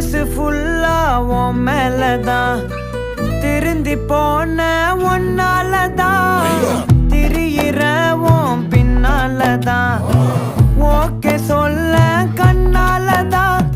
மனசு ஃபுல்லா உன் மேலதான் திருந்தி போன ஒன்னாலதான் திரியிற உன் பின்னாலதான் ஓகே சொல்ல கண்ணாலதான்